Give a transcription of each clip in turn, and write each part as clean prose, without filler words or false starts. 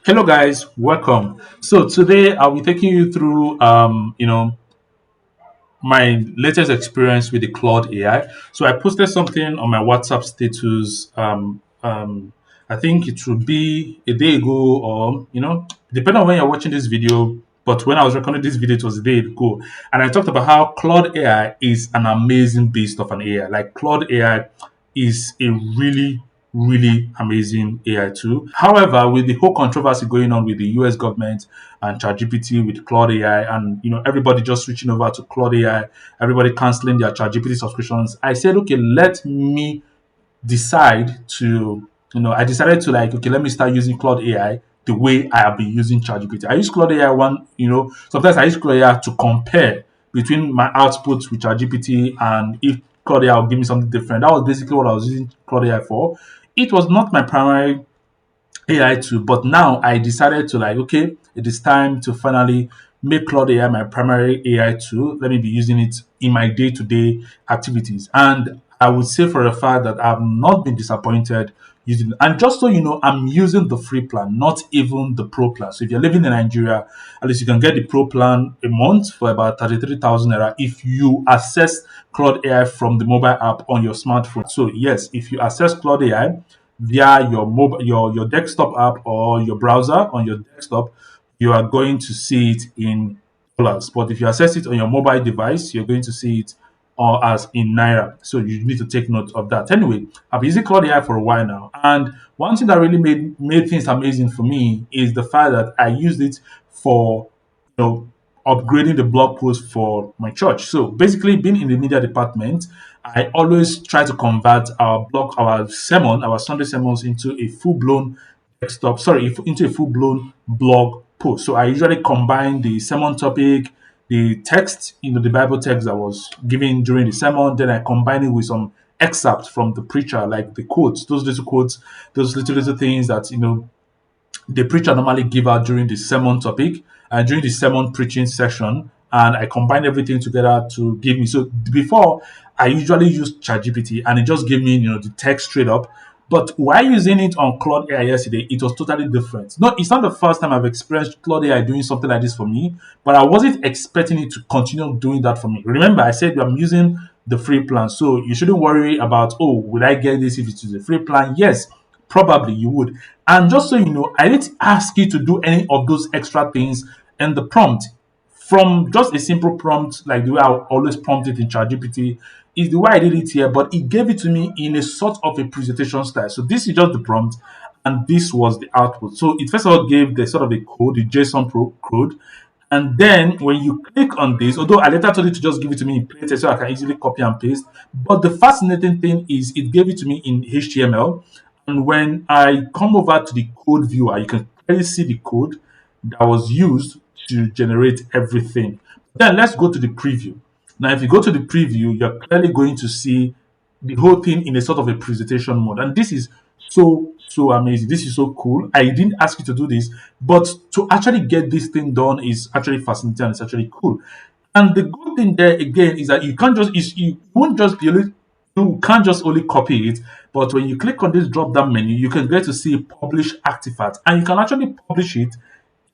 Hello guys, welcome. So today I'll be taking you through my latest experience with the Claude AI. So I posted something on my WhatsApp status. I think it should be a day ago, or depending on when you're watching this video. But when I was recording this video, it was a day ago, and I talked about how Claude AI is an amazing beast of an AI. Like Claude AI is a really amazing AI tool. However, with the whole controversy going on with the US government and ChatGPT with Claude AI, and everybody just switching over to Claude AI, everybody canceling their ChatGPT subscriptions, I said, okay, let me decide to, I decided to like, okay, let me start using Claude AI the way I have been using ChatGPT. I use Claude AI sometimes I use Claude AI to compare between my outputs with ChatGPT and if Claude AI will give me something different. That was basically what I was using Claude AI for. It was not my primary AI tool. But now I decided to like, okay, it is time to finally make Claude AI my primary AI tool. Let me be using it in my day-to-day activities. And I would say for a fact that I've not been disappointed using it. And just so you know, I'm using the free plan, not even the pro plan. So if you're living in Nigeria, at least you can get the pro plan a month for about 33,000 naira if you access Claude AI from the mobile app on your smartphone. So yes, if you access Claude AI via your mobile your desktop app or your browser on your desktop, you are going to see it in dollars. But if you access it on your mobile device, you're going to see it as in naira. So you need to take note of that. Anyway, I've been using Claude AI for a while now, and one thing that really made things amazing for me is the fact that I used it for know, upgrading the blog post for my church. So basically, being in the media department, I always try to convert our Sunday sermons into a full blown into a full blown blog post. So I usually combine the sermon topic, the text, the Bible text that was given during the sermon, then I combine it with some excerpts from the preacher, like the quotes, those little things that the preacher normally give out during the sermon topic and during the sermon preaching session, and I combine everything together to give me. So before, I usually use ChatGPT and it just gave me the text straight up. But while using it on Claude AI yesterday, it was totally different. No, it's not the first time I've experienced Claude AI doing something like this for me, but I wasn't expecting it to continue doing that for me. Remember, I said I'm using the free plan, so you shouldn't worry about, oh, will I get this if it's a free plan? Yes, probably you would. And just so you know, I didn't ask you to do any of those extra things in the prompt. From just a simple prompt, like the way I always prompt it in ChatGPT, is the way I did it here, but it gave it to me in a sort of a presentation style. So this is just the prompt, and this was the output. So it first of all gave the sort of a code, the JSON code, and then when you click on this, although I later told it to just give it to me in plain text so I can easily copy and paste, but the fascinating thing is it gave it to me in HTML. And when I come over to the code viewer, you can clearly see the code that was used to generate everything. Then let's go to the preview. Now, if you go to the preview, you're clearly going to see the whole thing in a sort of a presentation mode. And this is so amazing. This is so cool. I didn't ask you to do this, but to actually get this thing done is actually fascinating and it's actually cool. And the good thing there again is that you won't just be able, you can't just only copy it, but when you click on this drop down menu, you can get to see publish artifact, and you can actually publish it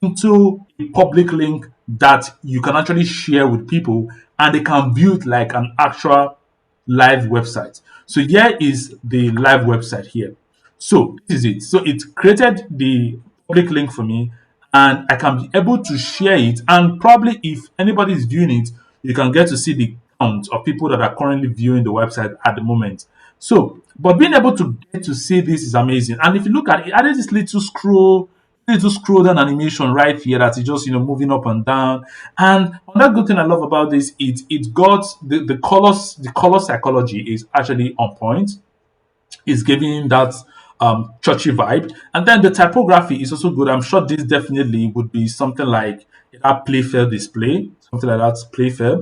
into a public link that you can actually share with people and they can view it like an actual live website. So here is the live website here. So this is it. So it created the public link for me and I can be able to share it. And probably if anybody is viewing it, you can get to see the count of people that are currently viewing the website at the moment. So, but being able to get to see this is amazing. And if you look at it, added this little scroll down animation right here that is just moving up and down. And another good thing I love about this, it got the color psychology is actually on point. It's giving that churchy vibe. And then the typography is also good. I'm sure this definitely would be something like a Playfair display, something like that, Playfair.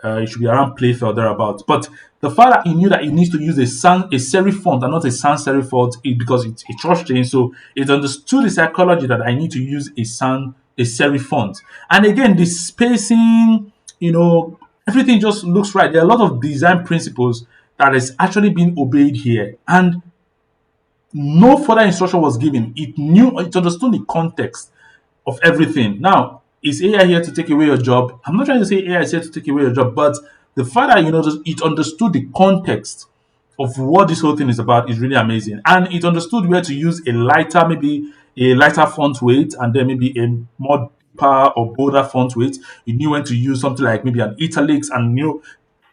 It should be around Playfair or thereabouts. But the fact that he knew that he needs to use a serif font and not a sans serif font is because it's a church change. So it understood the psychology that I need to use a serif font. And again, the spacing, everything just looks right. There are a lot of design principles that is actually being obeyed here. And No further instruction was given. It understood the context of everything. Now, is AI here to take away your job? I'm not trying to say AI is here to take away your job, but the fact that it understood the context of what this whole thing is about is really amazing. And it understood where to use maybe a lighter font weight, and then maybe a more deeper or bolder font weight. It knew when to use something like maybe an italics, and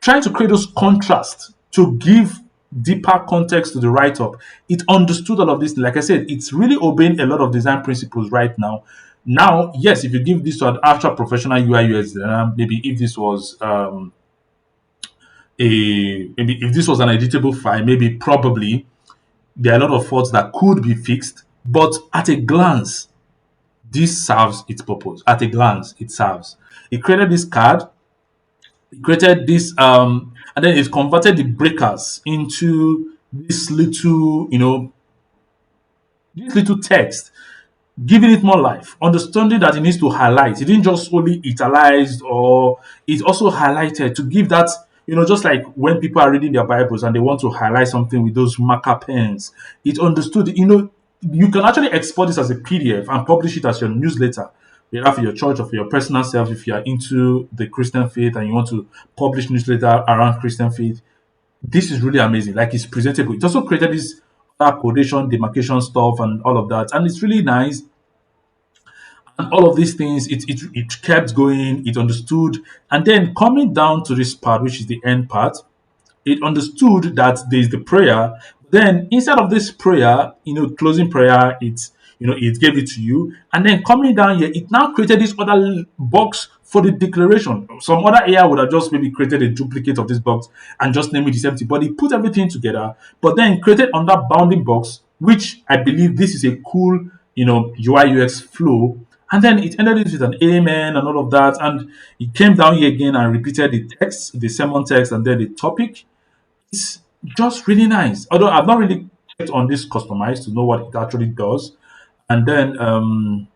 trying to create those contrasts to give deeper context to the write up. It understood all of this. Like I said, it's really obeying a lot of design principles right now. Now, yes, if you give this to an actual professional UI UX designer, maybe if this was maybe if this was an editable file, maybe probably there are a lot of faults that could be fixed. But at a glance, this serves its purpose. At a glance, it serves. It created this card, it created this and then it converted the breakers into this little, this little text, giving it more life, understanding that it needs to highlight. It didn't just only italicized, or it also highlighted to give that, just like when people are reading their Bibles and they want to highlight something with those marker pens. It understood, you can actually export this as a PDF and publish it as your newsletter. Whether for your church or for your personal self, if you are into the Christian faith and you want to publish newsletter around Christian faith, this is really amazing. Like, it's presentable. It also created this codation, demarcation stuff, and all of that, and it's really nice. And all of these things, it kept going. It understood, and then coming down to this part, which is the end part, it understood that there's the prayer. Then instead of this prayer, closing prayer, it gave it to you. And then coming down here, it now created this other box for the declaration. Some other AI would have just maybe created a duplicate of this box and just name it the same thing. But it put everything together, but then created under bounding box, which I believe this is a cool, UI UX flow. And then it ended it with an amen and all of that. And it came down here again and repeated the text, the sermon text, and then the topic. It's just really nice. Although I've not really checked on this customized to know what it actually does. And then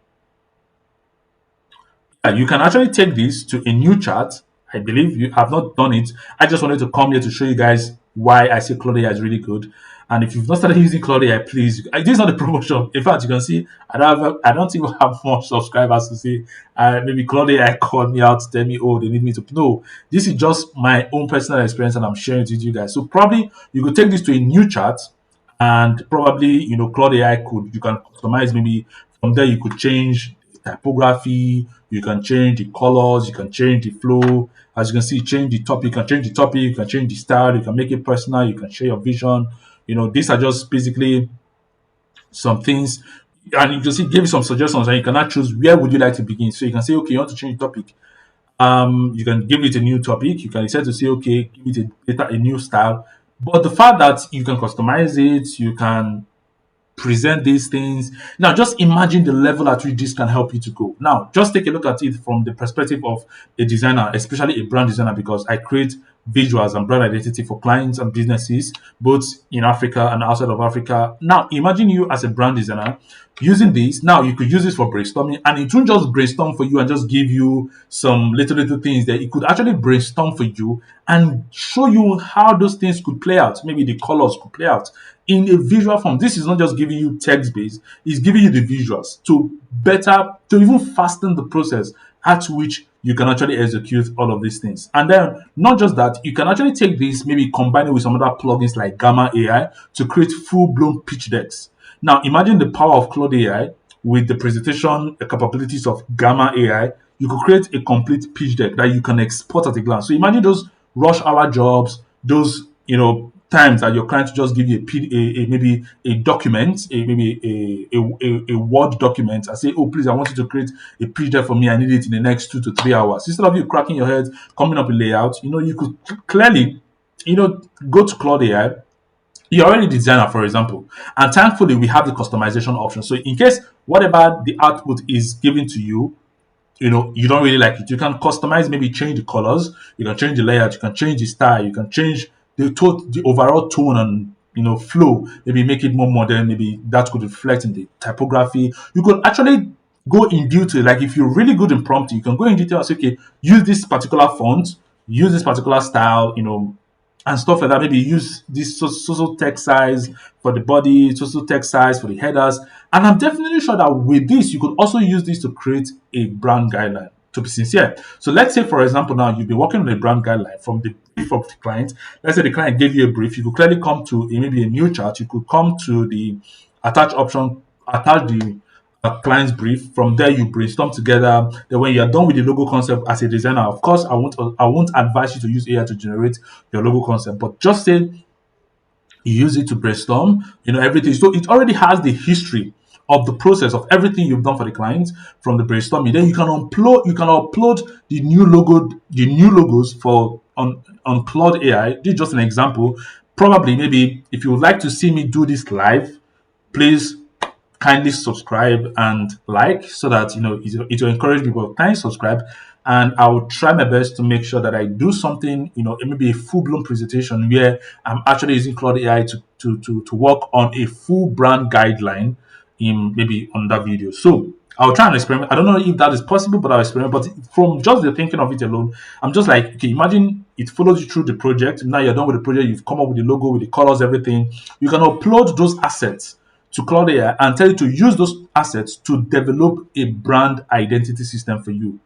yeah, you can actually take this to a new chart. I believe you have not done it. I just wanted to come here to show you guys why I say Claude AI is really good. And if you've not started using Claude AI, please. This is not a promotion. In fact, you can see I don't even have more subscribers to see. Maybe Claude AI called me out to tell me, oh, they need me to. No, this is just my own personal experience, and I'm sharing it with you guys. So probably you could take this to a new chart, and probably Claude AI you can customize. Maybe from there you could change typography, you can change the colors, you can change the flow. As you can see, change the topic, you can change the topic, you can change the style, you can make it personal, you can share your vision. These are just basically some things. And you can see, give you some suggestions, and you cannot choose where would you like to begin. So you can say, okay, you want to change the topic. You can give it a new topic. You can decide to say, okay, give it a new style. But the fact that you can customize it, you can present these things. Now, just imagine the level at which this can help you to go. Now, just take a look at it from the perspective of a designer, especially a brand designer, because I create visuals and brand identity for clients and businesses, both in Africa and outside of Africa. Now, imagine you as a brand designer using this. Now, you could use this for brainstorming, and it won't just brainstorm for you and just give you some little things that it could actually brainstorm for you and show you how those things could play out. Maybe the colors could play out in a visual form. This is not just giving you text based, it's giving you the visuals to even fasten the process at which you can actually execute all of these things. And then not just that, you can actually take this, maybe combine it with some other plugins like Gamma AI to create full-blown pitch decks. Now imagine the power of Claude AI with the presentation capabilities of Gamma AI. You could create a complete pitch deck that you can export at a glance. So imagine those rush hour jobs, those times that your client just give you maybe a document, a Word document, and say, oh, please, I want you to create a pitch deck for me. I need it in the next 2 to 3 hours. Instead of you cracking your head, coming up with layout, you could clearly, go to Claude AI. You're already a designer, for example, and thankfully we have the customization option. So in case whatever the output is given to you, you don't really like it, you can customize, maybe change the colors, you can change the layout, you can change the style, you can change the overall tone and flow, maybe make it more modern, maybe that could reflect in the typography. You could actually go in detail. Like, if you're really good in prompting, you can go in detail and say, okay, use this particular font, use this particular style, and stuff like that. Maybe use this social text size for the body, social text size for the headers. And I'm definitely sure that with this, you could also use this to create a brand guideline. To be sincere, so let's say, for example, now you've been working on a brand guideline from the brief of the client. Let's say the client gave you a brief. You could clearly come to maybe a new chart. You could come to the attach option, attach the client's brief. From there, you brainstorm together. Then, when you are done with the logo concept as a designer, of course, I won't advise you to use AI to generate your logo concept, but just say you use it to brainstorm, everything. So it already has the history of the process of everything you've done for the client from the brainstorming. Then you can upload the new logos for on Claude AI. This is just an example. Probably, maybe if you would like to see me do this live, please kindly subscribe and like, so that it will encourage people. Kindly subscribe, and I will try my best to make sure that I do something, maybe a full-blown presentation where I'm actually using Claude AI to work on a full brand guideline in maybe on that video. So I'll try and experiment. I don't know if that is possible, but I'll experiment. But from just the thinking of it alone, I'm just like, okay, imagine it follows you through the project. Now you're done with the project, you've come up with the logo, with the colors, everything. You can upload those assets to Claude AI and tell it to use those assets to develop a brand identity system for you.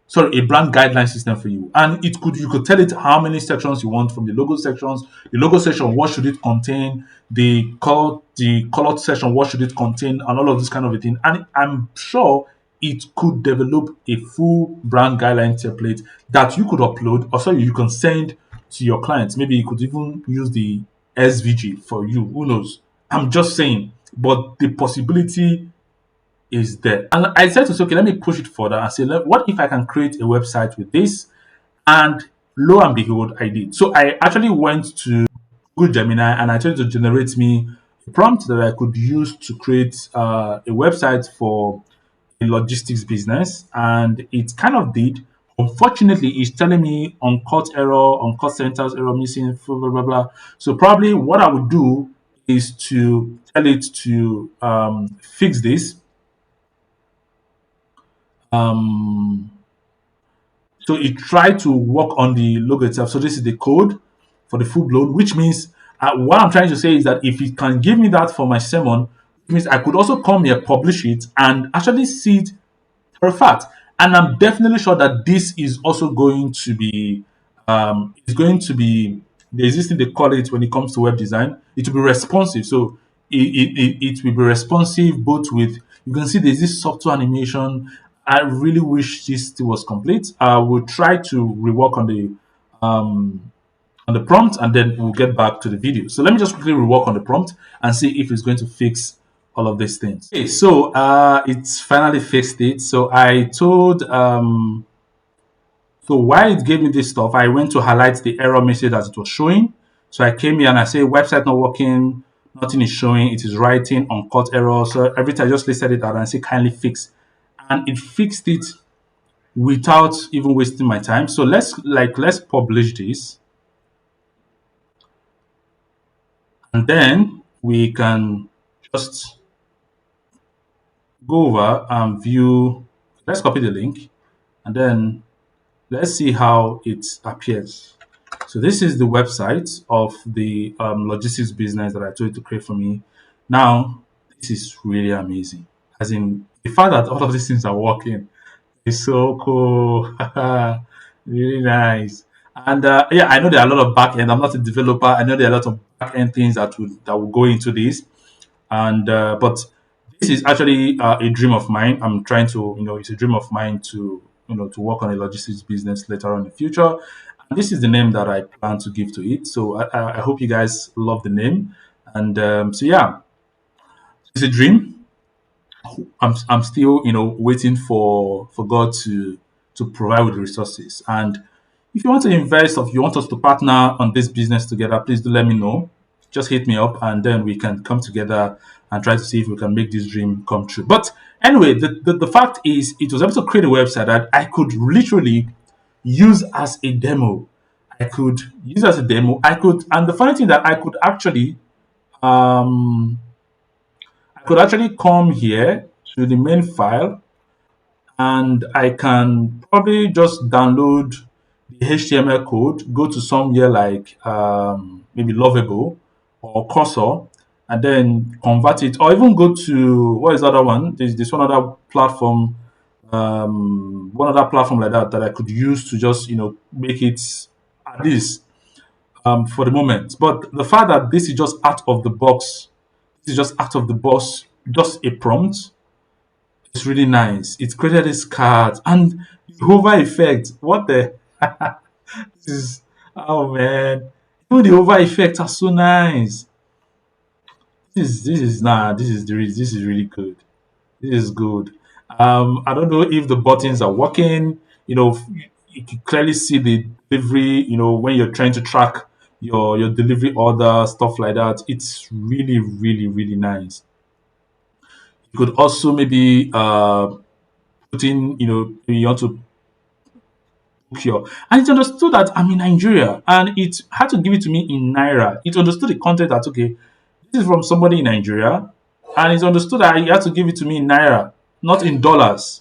Sorry, a brand guideline system for you. And you could tell it how many sections you want from the logo sections. The logo section, what should it contain? The colored section, what should it contain? And all of this kind of a thing. And I'm sure it could develop a full brand guideline template that you could upload, or sorry, you can send to your clients. Maybe you could even use the SVG for you. Who knows? I'm just saying. But the possibility is there. And I said to say, okay, let me push it further and say, what if I can create a website with this? And lo and behold, I did. So I actually went to Google Gemini and I told it to generate me a prompt that I could use to create a website for a logistics business. And it kind of did. Unfortunately, it's telling me on cut centers error missing, blah, blah, blah, blah. So probably what I would do is to tell it to fix this. Um, So it tried to work on the logo itself. So this is the code for the full blown, which means what I'm trying to say is that if it can give me that for my sermon, it means I could also come here, publish it, and actually see it for a fact. And I'm definitely sure that this is also going to be it's going to be the existing they call it when it comes to web design. It will be responsive. So it will be responsive both with, you can see there's this software animation. I really wish this still was complete. I will try to rework on the prompt, and then we'll get back to the video. So let me just quickly rework on the prompt and see if it's going to fix all of these things. Okay, so it's finally fixed it. So I told so while it gave me this stuff, I went to highlight the error message as it was showing. So I came here and I say website not working, nothing is showing, it is writing uncut error. So every time I just listed it out and I say kindly fix, and it fixed it without even wasting my time. So let's publish this, and then we can just go over and view. Let's copy the link, and then let's see how it appears. So this is the website of the logistics business that I told you to create for me. Now, this is really amazing. As in, the fact that all of these things are working is so cool. Really nice. And yeah, I know there are a lot of back end. I'm not a developer. I know there are a lot of back end things that will go into this. And but this is actually a dream of mine. I'm trying to, it's a dream of mine to, to work on a logistics business later on in the future. And this is the name that I plan to give to it. So I hope you guys love the name. And so yeah, it's a dream. I'm still, waiting for God to provide with the resources. And if you want to invest, or if you want us to partner on this business together, please do let me know. Just hit me up, and then we can come together and try to see if we can make this dream come true. But anyway, the fact is, it was able to create a website that I could literally use as a demo. I could use as a demo. And the funny thing that um, I could actually come here to the main file, and I can probably just download the HTML code, go to somewhere like maybe Lovable or Cursor, and then convert it, or even go to what is the other one? There's this one other platform like that that I could use to just make it at least for the moment. But the fact that this is just out of the box, this is just out of the box, just a prompt. It's really nice. It's created this card and the hover effect. What the this is oh man. Even the hover effects are so nice. This is really good. This is good. I don't know if the buttons are working. You can clearly see the delivery. When you're trying to track your delivery order, stuff like that. It's really, really, really nice. You could also maybe put in, maybe you want to procure, and it understood that I'm in Nigeria, and it had to give it to me in naira. It understood the content that okay, this is from somebody in Nigeria, and it understood that he had to give it to me in naira, not in dollars.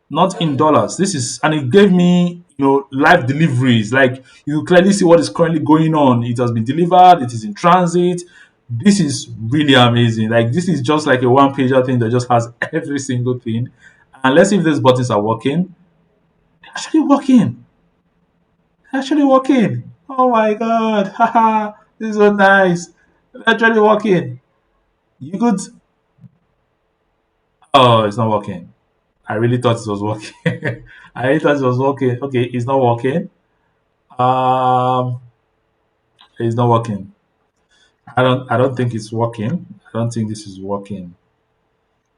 Not in dollars. This is, and it gave me, live deliveries. Like you clearly see what is currently going on. It has been delivered. It is in transit. This is really amazing. Like this is just like a one pager thing that just has every single thing. And let's see if these buttons are working. They're actually working. They're actually working. Oh my god. Haha. This is so nice. They're actually working. You could. Oh, it's not working. I really thought it was working. I really thought it was working. Okay, it's not working. Um, it's not working. I don't think it's working. I don't think this is working.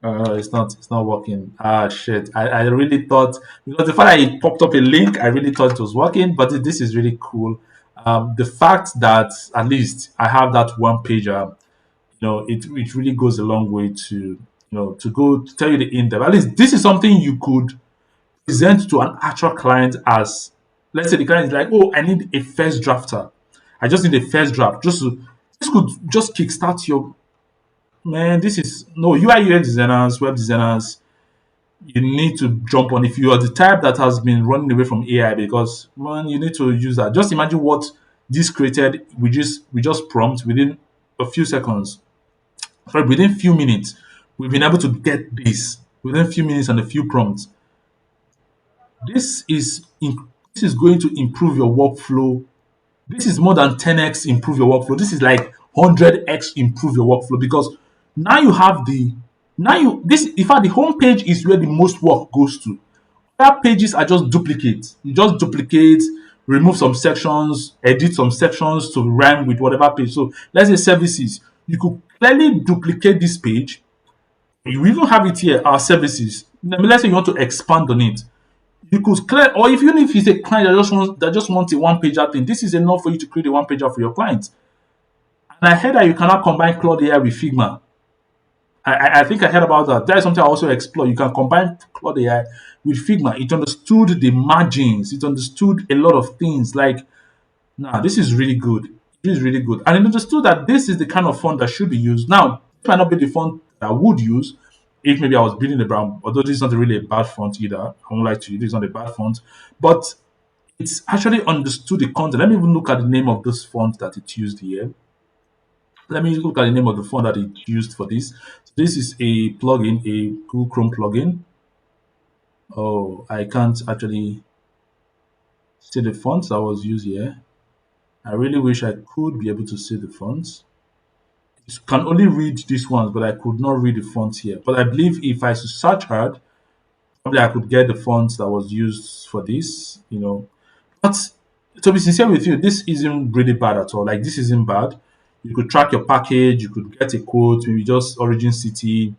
It's not working. Ah shit. I really thought because the fact that it popped up a link, I really thought it was working, but this is really cool. The fact that at least I have that one pager, it really goes a long way to go to tell you the in depth. At least this is something you could present to an actual client as, let's say the client is like, oh, I need a first drafter. I just need a first draft. This could just kickstart your man. This is no UI UX designers, web designers. You need to jump on if you are the type that has been running away from AI because man, you need to use that. Just imagine what this created. We just prompt within a few seconds. Sorry, within few minutes, we've been able to get this within few minutes and a few prompts. This is this is going to improve your workflow. This is more than 10x improve your workflow. This is like 100x improve your workflow because now you have the now you this in fact the home page is where the most work goes to. Other pages are just duplicates. You just duplicate, remove some sections, edit some sections to rhyme with whatever page. So let's say services. You could clearly duplicate this page. You even have it here, our services. Let's say you want to expand on it. You could clear, or if even if it's a client that just wants a one pager thing, this is enough for you to create a one pager for your client. And I heard that you cannot combine Claude AI with Figma. I think I heard about that. That is something I also explore. You can combine Claude AI with Figma. It understood the margins. It understood a lot of things. Like, nah, this is really good. This is really good. And it understood that this is the kind of font that should be used. Now, this might not be the font that I would use if maybe I was building a brand, although this is not really a bad font either. I won't lie to you, this is not a bad font. But it's actually understood the content. Let me even look at the name of this font that it used here. Let me look at the name of the font that it used for this. So this is a plugin, a Google Chrome plugin. Oh, I can't actually see the fonts that was used here. I really wish I could be able to see the fonts. You can only read these ones, but I could not read the fonts here. But I believe if I search hard, probably I could get the fonts that was used for this. But to be sincere with you, this isn't really bad at all. Like this isn't bad. You could track your package, you could get a quote, maybe just origin city,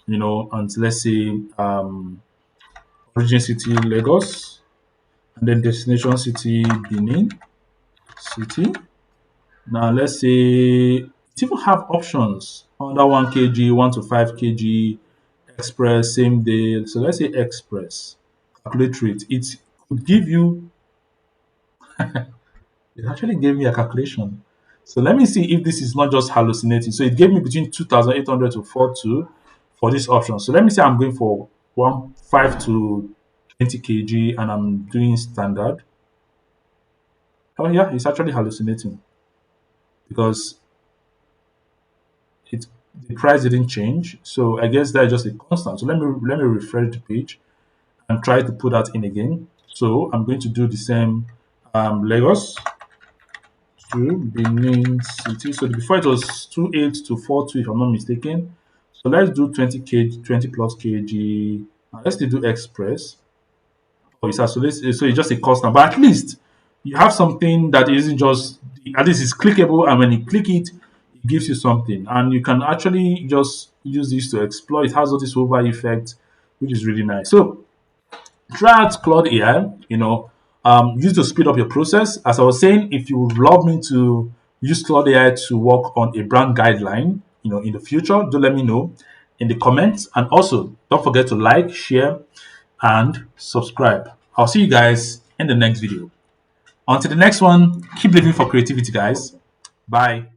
and let's say origin city Lagos, and then destination city Benin City. Now let's say it even have options under 1 kg, 1 to 5 kg, express, same day. So let's say express, calculate rate. It could give you It actually gave me a calculation. So let me see if this is not just hallucinating. So it gave me between 2,800 to 4,2 for this option. So let me say I'm going for 5 to 20 kg and I'm doing standard. Oh yeah, it's actually hallucinating because it the price didn't change. So I guess that's just a constant. So let me refresh the page and try to put that in again. So I'm going to do the same Lagos to Benin City. So before it was 28 to 42 if I'm not mistaken. So let's do 20 kg, 20 plus kg. Let's still do express. Oh, it's isolated, so it's just a cost now. But at least you have something that isn't just at least it's clickable, and when you click it, it gives you something, and you can actually just use this to explore. It has all this over effect, which is really nice. So try out Claude AI. Use to speed up your process. As I was saying, if you would love me to use Claude AI to work on a brand guideline, in the future, do let me know in the comments. And also, don't forget to like, share, and subscribe. I'll see you guys in the next video. Until the next one, keep living for creativity, guys. Bye.